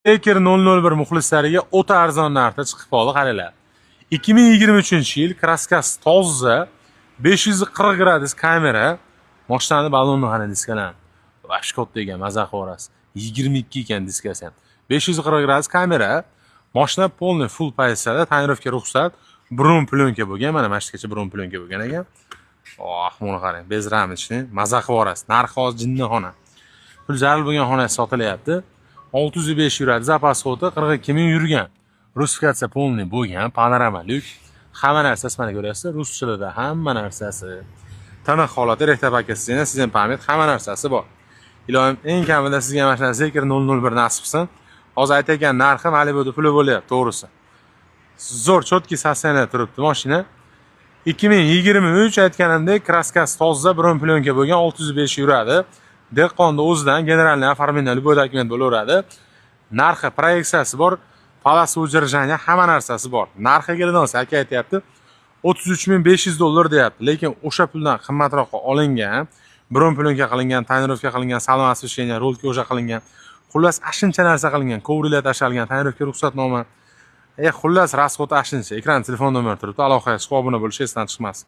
Eker 001 muxlislariga o'ta arzon narxda chiqib qoldi, qaranglar. 2023-yil kraskasi toza, 540 gradus kamera, mashinani balonni qarang diskalar. Vash katta ekan, maza qilasiz. 22 ekan diskasi ham. 540 gradus kamera, mashina polniy full paysada, tonirovka ruxsat, bron plyonka bo'lgan, mana mashinaga bron plyonka bo'lgan ekan. Buni qarang, bez ramchni, maza qilasiz. Narxi hozir jinnixona. Pul zarur bo'lgan xona sotilyapti. 605 yuradi, zapas xoti 42 ming yurgan. Rusifikatsiya polniy bo'lgan, panorama lyuk. Hamma narsasi mana ko'ryapsiz, rus tilida hamma narsasi. Tana holati rektabakasiz, siz ham pamyat, hamma narsasi bor. Ilohim eng kamida sizga mana shunday Zeker 001 nasib qilsin. Hozir aytgan narxi Malibuda puli bo'lyapti, to'g'risi. Zo'r chotki sostenida turibdi mashina. 2023 aytganimdek kraskasi toza, bron plyonka bo'lgan, 605 yuradi. Dehqonda o'zidan generalniy оформление любой dokument bo'laveradi. Narxi, proyeksiyasi bor, palas udержания, hamma narsasi bor. Narxi keladigan aka aytayapti, $33,500 deyapti. Lekin o'sha puldan qimmatroqqa olingan, bron plyonka qilingan, tonirovka qilingan, salon освещение, rolka o'sha qilingan. Xullas, ashuncha narsa qilingan, kovrilar tashalgan, tonirovka ruxsatnoma. Xullas, rasxot ashuncha. Ekran telefon nomeri turibdi. Aloqa qilib obuna bo'lish esdan chiqmas.